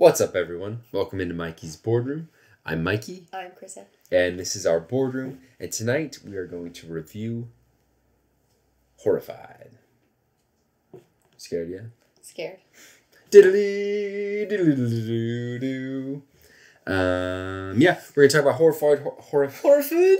What's up, everyone? Welcome into Mikey's Boardroom. I'm Mikey. I'm Krista. And this is our boardroom. And tonight we are going to review Horrified. Scared yet? Scared. Diddly, diddly, doo. Yeah, we're going to talk about Horrified. Horrifood?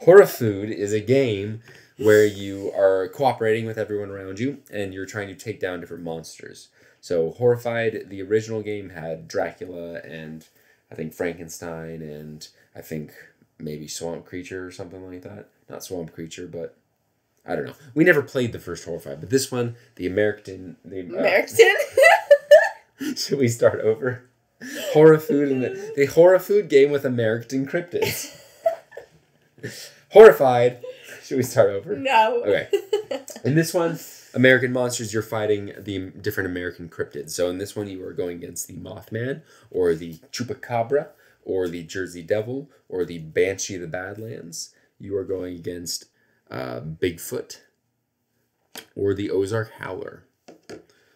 Horrifood is a game where you are cooperating with everyone around you and you're trying to take down different monsters. So Horrified, the original game, had Dracula and I think Frankenstein and I think maybe Swamp Creature or something like that. Not Swamp Creature, but I don't know. We never played the first Horrified, but this one, the American... American? Should we start over? Horrifood and the Horrifood game with American cryptids. Horrified. Should we start over? No. Okay. In this one, American monsters, you're fighting the different American cryptids. So in this one, you are going against the Mothman, or the Chupacabra, or the Jersey Devil, or the Banshee of the Badlands. You are going against Bigfoot, or the Ozark Howler.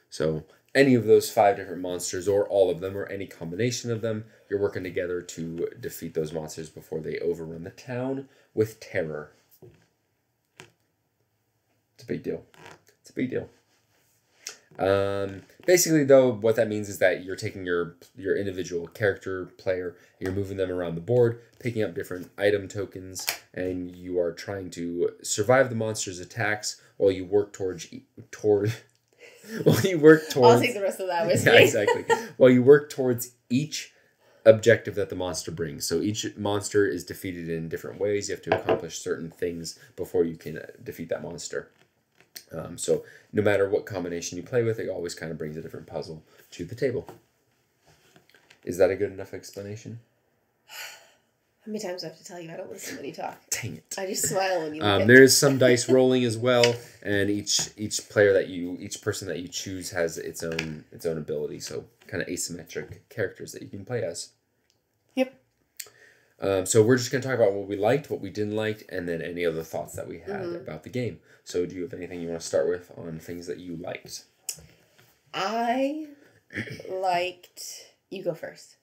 So any of those 5 different monsters, or all of them, or any combination of them, you're working together to defeat those monsters before they overrun the town with terror. It's a big deal. It's a big deal. Basically, though, what that means is that you're taking your individual character player, you're moving them around the board, picking up different item tokens, and you are trying to survive the monster's attacks while you work while you work towards... I'll take the rest of that with me. Yeah, exactly. While you work towards each objective that the monster brings. So each monster is defeated in different ways. You have to accomplish certain things before you can defeat that monster. So no matter what combination you play with, it always kind of brings a different puzzle to the table. Is that a good enough explanation? How many times do I have to tell you I don't listen when you talk? Dang it. I just smile when you look at There is some dice rolling as well, and each person that you choose has its own ability. So kind of asymmetric characters that you can play as. Yep. So we're just going to talk about what we liked, what we didn't like, and then any other thoughts that we had about the game. So do you have anything you want to start with on things that you liked? I liked... You go first.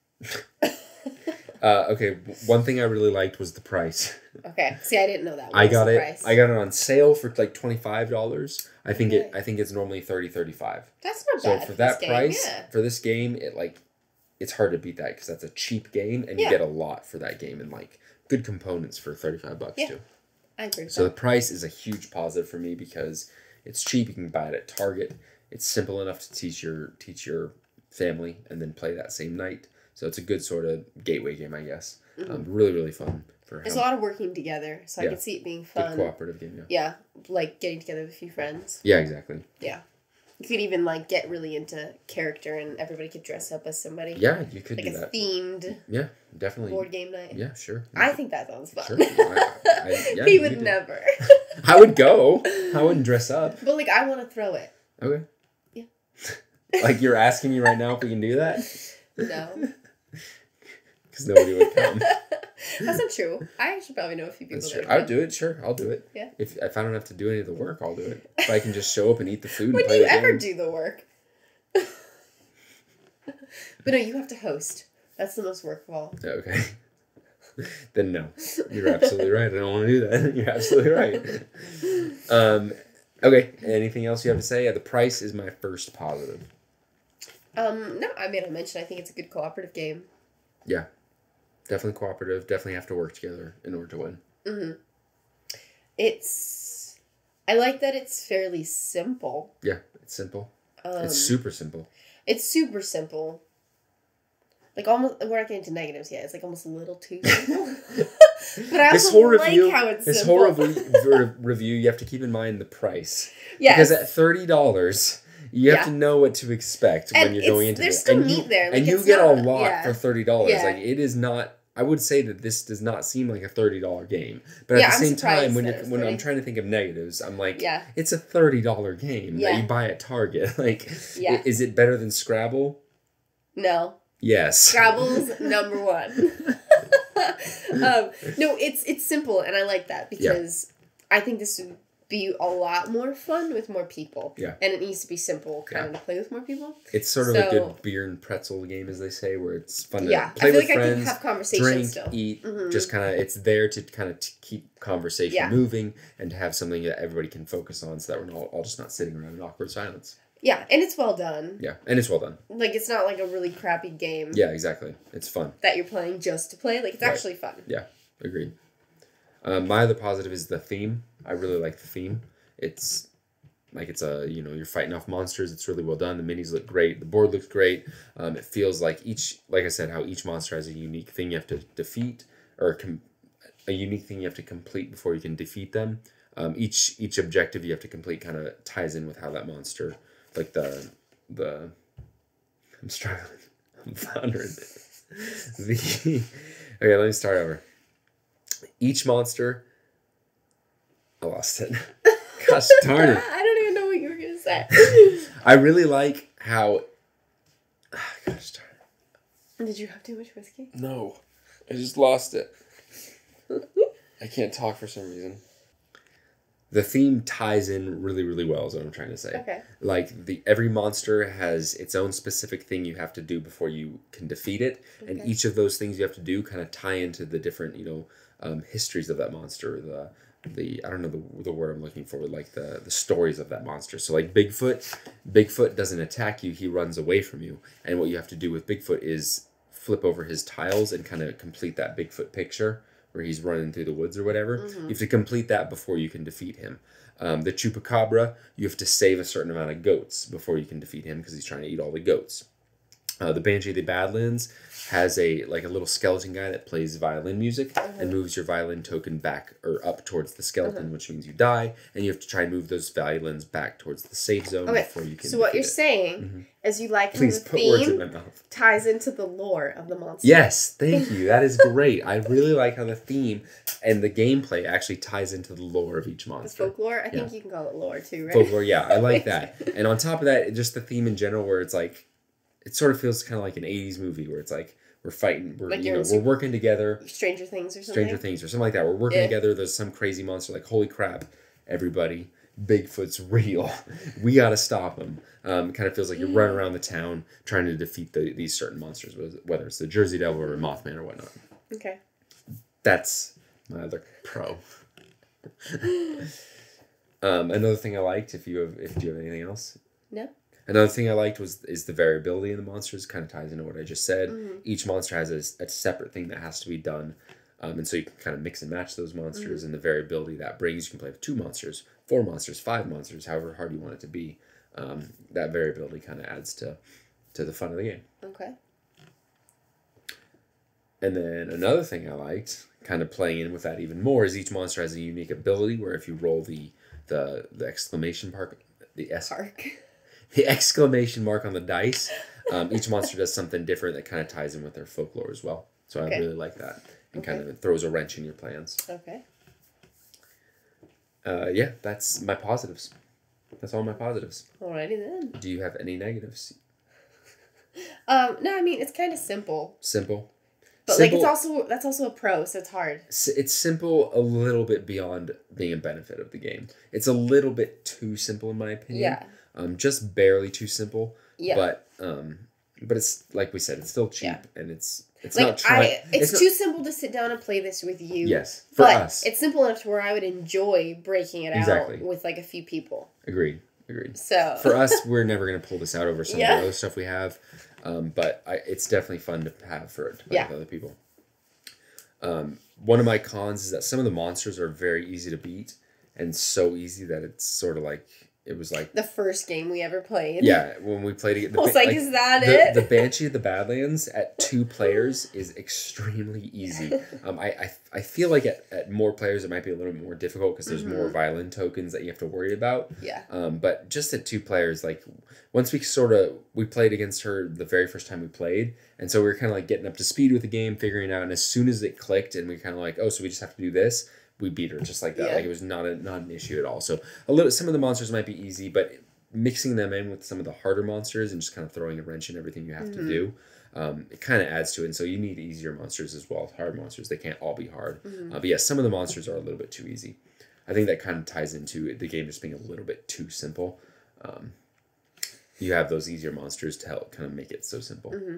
Okay, one thing I really liked was the price. Okay. See, I didn't know that. I got it on sale for like $25. I think it's normally $30-$35. That's not bad. So for that price, for this game, it's hard to beat that because that's a cheap game and you get a lot for that game and like good components for $35 too. I agree. So the price is a huge positive for me because it's cheap. You can buy it at Target. It's simple enough to teach your family and then play that same night. So it's a good sort of gateway game, I guess. Really, really fun. There's a lot of working together, so I can see it being fun. Good cooperative game, yeah. Yeah, like getting together with a few friends. Yeah, exactly. Yeah. You could even like get really into character and everybody could dress up as somebody. Yeah, you could do that. Like a themed definitely. board game night. Yeah, sure. I think that sounds fun. Sure. He would never. I would go. I wouldn't dress up. But like I want to throw it. Okay. Yeah. Like you're asking me right now if we can do that? No. Because nobody would come. That's not true. I actually probably know a few people. That's true. I would do it. Sure, I'll do it. Yeah. If I don't have to do any of the work, I'll do it. If I can just show up and eat the food. When and play do you the ever games. do the work? But no, you have to host. That's the most work of all. Okay. Then no, you're absolutely right. I don't want to do that. You're absolutely right. Okay. Anything else you have to say? The price is my first positive. No, I mean, I mentioned I think it's a good cooperative game. Yeah. Definitely cooperative. Definitely have to work together in order to win. Mm-hmm. I like that it's fairly simple. Yeah, it's simple. It's super simple. It's super simple. Like almost, we're not getting into negatives yet. It's like almost a little too simple. But I also how it's this simple. whole review, you have to keep in mind the price. Yes. Because at $30, you have to know what to expect when you're going into there's this. Still meat there. Like, and you get a lot for $30. Yeah. Like it is not. I would say that this does not seem like a $30 game, but at the same time, when I'm trying to think of negatives, I'm like, it's a $30 game that you buy at Target. Like, is it better than Scrabble? No. Yes. Scrabble's number 1. No, it's simple, and I like that because I think this would be a lot more fun with more people. Yeah. And it needs to be simple kind of to play with more people. It's sort of a good beer and pretzel game, as they say, where it's fun to play with friends, I can have conversations drink, still. Eat, just kind of, it's there to kind of keep conversation moving and to have something that everybody can focus on so that we're all just not sitting around in awkward silence. Yeah, and it's well done. Yeah, and it's well done. Like, it's not like a really crappy game. Yeah, exactly. It's fun. That you're playing just to play. Like, it's actually fun. Yeah, agreed. My other positive is the theme. I really like the theme. It's like you're fighting off monsters. It's really well done. The minis look great. The board looks great. It feels like like I said, how each monster has a unique thing you have to defeat, or a unique thing you have to complete before you can defeat them. Each objective you have to complete kind of ties in with how that monster, like I'm struggling. I'm floundering. Okay, let me start over. Each monster. I lost it. Gosh darn it. I don't even know what you were going to say. I really like how... Gosh darn it. Did you have too much whiskey? No. I just lost it. I can't talk for some reason. The theme ties in really, really well is what I'm trying to say. Okay. Like, every monster has its own specific thing you have to do before you can defeat it. Okay. And each of those things you have to do kind of tie into the different, histories of that monster. I don't know the word I'm looking for, like the stories of that monster. So like Bigfoot doesn't attack you, he runs away from you. And what you have to do with Bigfoot is flip over his tiles and kind of complete that Bigfoot picture where he's running through the woods or whatever. Mm-hmm. You have to complete that before you can defeat him. The Chupacabra, you have to save a certain amount of goats before you can defeat him because he's trying to eat all the goats. The Banshee of the Badlands has a little skeleton guy that plays violin music and moves your violin token back or up towards the skeleton, which means you die, and you have to try and move those violins back towards the safe zone before you can. So what you're saying is you like how the theme ties into the lore of the monster. Yes, thank you. That is great. I really like how the theme and the gameplay actually ties into the lore of each monster. The folklore? I think you can call it lore too, right? Folklore, yeah. I like that. And on top of that, just the theme in general where it's like, it sort of feels kind of like an 80s movie where it's like we're fighting, we're working together. Stranger Things or something like that. We're working together. There's some crazy monster like, holy crap, everybody, Bigfoot's real. We got to stop him. Kind of feels like you're running around the town trying to defeat these certain monsters, whether it's the Jersey Devil or Mothman or whatnot. Okay. That's my other pro. Another thing I liked, if you have anything else? No. Another thing I liked is the variability in the monsters. Kind of ties into what I just said. Mm-hmm. Each monster has a separate thing that has to be done. And so you can kind of mix and match those monsters and the variability that brings. You can play with 2 monsters, 4 monsters, 5 monsters, however hard you want it to be. That variability kind of adds to the fun of the game. Okay. And then another thing I liked, kind of playing in with that even more, is each monster has a unique ability where if you roll the exclamation mark, the exclamation mark on the dice, each monster does something different that kind of ties in with their folklore as well. So I really like that. And kind of throws a wrench in your plans. Okay. Yeah, that's my positives. That's all my positives. Alrighty then. Do you have any negatives? No, I mean, it's kind of simple. Simple? But simple, that's also a pro, so it's hard. It's simple a little bit beyond being a benefit of the game. It's a little bit too simple in my opinion. Yeah. Just barely too simple. Yeah. But it's like we said, it's still cheap and it's like, not trying. It's too simple to sit down and play this with you. Yes, for us. It's simple enough to where I would enjoy breaking it out with like a few people. Agreed. So for us, we're never gonna pull this out over some of the other stuff we have. But it's definitely fun to have to play with other people. One of my cons is that some of the monsters are very easy to beat, and so easy that it's sort of like it was like the first game we ever played. Yeah, when we played it, I was like, is that it? The Banshee of the Badlands at 2 players is extremely easy. I feel like at more players it might be a little bit more difficult because there's more violin tokens that you have to worry about. Yeah. But just at 2 players, like once we played against her the very first time we played, and so we were kind of like getting up to speed with the game, figuring out, and as soon as it clicked, and we kind of like, oh, so we just have to do this. We beat her just like that. Yeah. Like it was not an issue at all. So some of the monsters might be easy, but mixing them in with some of the harder monsters and just kind of throwing a wrench in everything you have to do, it kind of adds to it. And so you need easier monsters as well as hard monsters. They can't all be hard. But yeah, some of the monsters are a little bit too easy. I think that kind of ties into the game just being a little bit too simple. You have those easier monsters to help kind of make it so simple. Mm-hmm.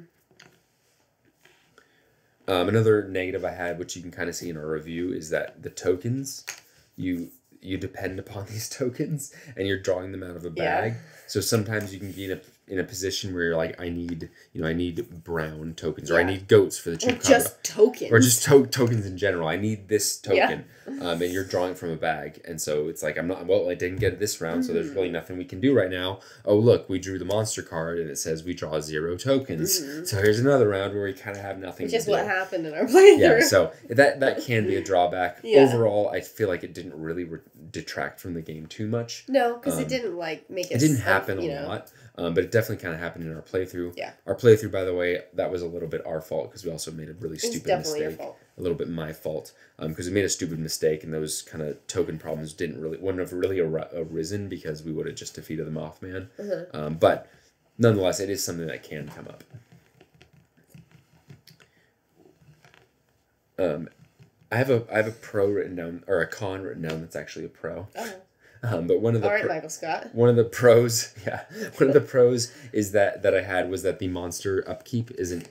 Another negative I had, which you can kind of see in our review, is that the tokens, you depend upon these tokens, and you're drawing them out of a bag. Yeah. So sometimes you can be in a position where you're like, I need brown tokens, or I need goats for the chupacabra. Or just tokens. Or just tokens in general. I need this token. Yeah. And you're drawing from a bag. And so it's like, I didn't get it this round, so there's really nothing we can do right now. Oh, look, we drew the monster card, and it says we draw 0 tokens. Mm-hmm. So here's another round where we kind of have nothing to do. Which is what happened in our playthrough. Yeah, so that can be a drawback. Yeah. Overall, I feel like it didn't really detract from the game too much. No, because it didn't, make it... It didn't happen a lot. But it definitely kind of happened in our playthrough. Yeah. Our playthrough, by the way, that was a little bit our fault because we also made a really stupid mistake. It's definitely your fault. A little bit my fault because we made a stupid mistake, and those kind of token problems wouldn't have really arisen because we would have just defeated the Mothman. Mm-hmm. But nonetheless, it is something that can come up. I have a pro written down, or a con written down that's actually a pro. Oh. But one of the Michael Scott. One of the pros is that I had was that the monster upkeep isn't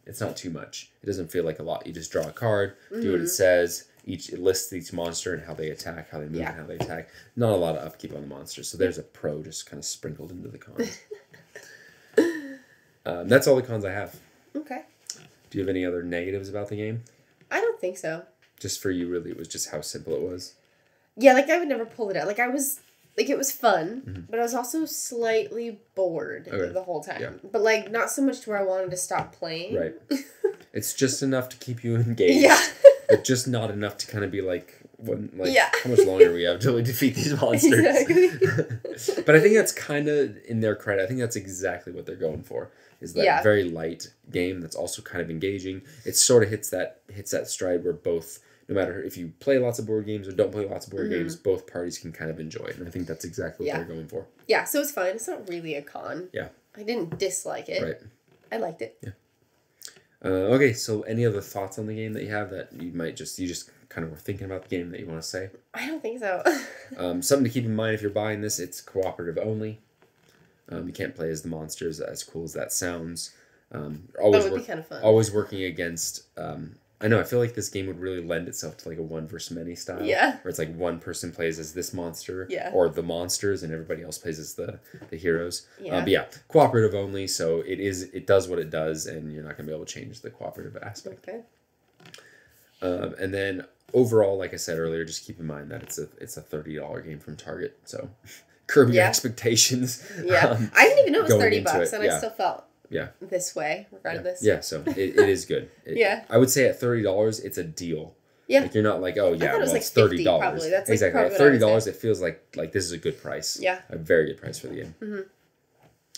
it's not too much. It doesn't feel like a lot. You just draw a card, do what it says. It lists each monster and how they attack, how they move, and how they attack. Not a lot of upkeep on the monsters. So there's a pro just kind of sprinkled into the cons. That's all the cons I have. Okay. Do you have any other negatives about the game? I don't think so. Just for you, really, it was just how simple it was. Yeah, I would never pull it out. It was fun, but I was also slightly bored the whole time. Yeah. But, not so much to where I wanted to stop playing. Right. It's just enough to keep you engaged. Yeah. But just not enough to kind of be how much longer do we have till we defeat these monsters? Exactly. But I think that's kind of in their credit. I think that's exactly what they're going for. Is that very light game that's also kind of engaging. It sort of hits that stride where both... No matter if you play lots of board games or don't play lots of board games, both parties can kind of enjoy it. And I think that's exactly what they're going for. Yeah, so it's fine. It's not really a con. Yeah. I didn't dislike it. Right. I liked it. Yeah. Okay, so any other thoughts on the game that you have that you just kind of were thinking about the game that you want to say? I don't think so. Something to keep in mind if you're buying this, it's cooperative only. You can't play as the monsters, as cool as that sounds. That would be kind of fun. Always working against... I know, I feel like this game would really lend itself to a one versus many style. Yeah. Where it's one person plays as this monster. Yeah. Or the monsters and everybody else plays as the heroes. Yeah. But cooperative only, so it does what it does, and you're not going to be able to change the cooperative aspect. Okay. And then overall, like I said earlier, just keep in mind that it's a $30 game from Target, so curb your expectations. Yeah. I didn't even know it was $30, and I still felt... Yeah. This way, regardless. Yeah, so it is good. I would say at $30, it's a deal. Yeah. You're not like, oh, yeah, well, it's $30. Probably. That's exactly. At $30, it feels like this is a good price. Yeah. A very good price for the game. Mm-hmm.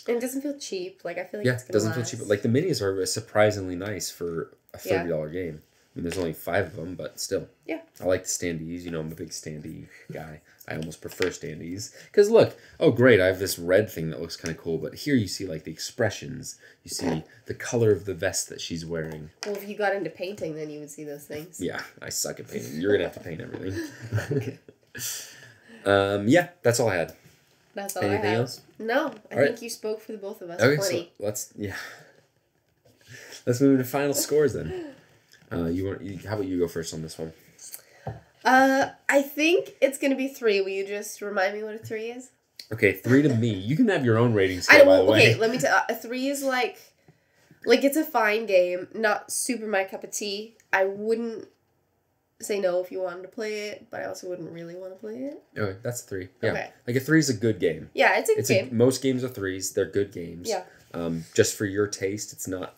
And it doesn't feel cheap. I feel like it's going to last. Yeah, it doesn't feel cheap. The minis are surprisingly nice for a $30 game. I mean, there's only 5 of them, but still. Yeah. I like the standees. I'm a big standee guy. I almost prefer standees. Because look, oh great, I have this red thing that looks kind of cool, but here you see the expressions. You see the color of the vest that she's wearing. Well, if you got into painting, then you would see those things. Yeah, I suck at painting. You're going to have to paint everything. Yeah, that's all I had. That's all Anything I have. Else? No, I think you spoke for the both of us. Okay, plenty. So let's move into final scores then. How about you go first on this one? I think it's going to be 3. Will you just remind me what a 3 is? Okay, 3 to me. You can have your own rating scale, by the way. Okay, let me tell you. A 3 is it's a fine game. Not super my cup of tea. I wouldn't say no if you wanted to play it, but I also wouldn't really want to play it. Okay, that's 3. Yeah. Okay. A 3 is a good game. Yeah, it's a good game. Most games are 3s. They're good games. Yeah. Just for your taste, it's not.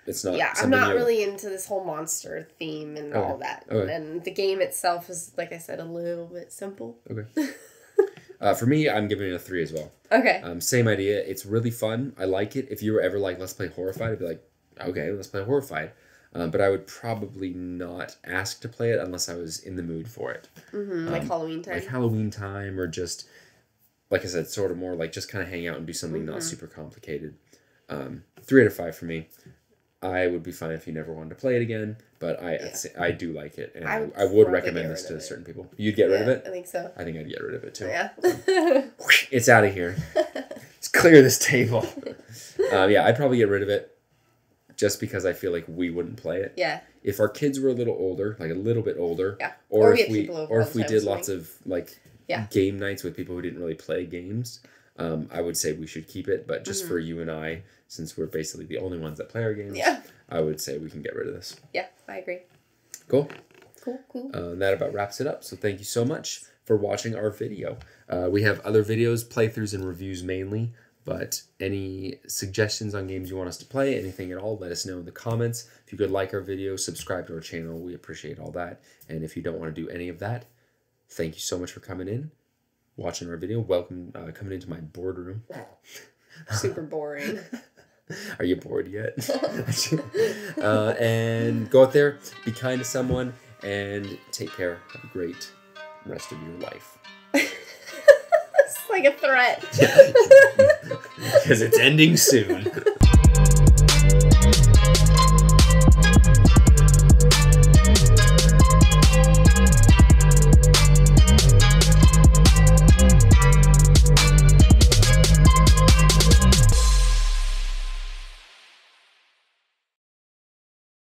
Yeah, I'm not really into this whole monster theme and all that. Okay. And the game itself is, like I said, a little bit simple. Okay. For me, I'm giving it a 3 as well. Okay. Same idea. It's really fun. I like it. If you were ever let's play Horrified, I'd be like, okay, let's play Horrified. But I would probably not ask to play it unless I was in the mood for it. Mm-hmm, like Halloween time. Like Halloween time, or just, like I said, sort of more just kind of hang out and do something not super complicated. 3 out of 5 for me. I would be fine if you never wanted to play it again, but I do like it, and I I would recommend this to certain people. You'd get rid of it? I think so. I think I'd get rid of it too. Yeah. It's out of here. Let's clear this table. Yeah, I'd probably get rid of it just because I feel like we wouldn't play it. Yeah. If our kids were a little older, like a little bit older, yeah. or if we did lots of like game nights with people who didn't really play games, I would say we should keep it. But just for you and I, since we're basically the only ones that play our games, I would say we can get rid of this. Yeah, I agree. Cool. Cool. That about wraps it up. So thank you so much for watching our video. We have other videos, playthroughs and reviews mainly. But any suggestions on games you want us to play, anything at all, let us know in the comments. If you could like our video, subscribe to our channel, we appreciate all that. And if you don't want to do any of that, thank you so much for coming in, watching our video. Welcome coming into my boardroom. Super boring. Are you bored yet? And go out there, be kind to someone, and take care. Have a great rest of your life. It's like a threat. Because it's ending soon.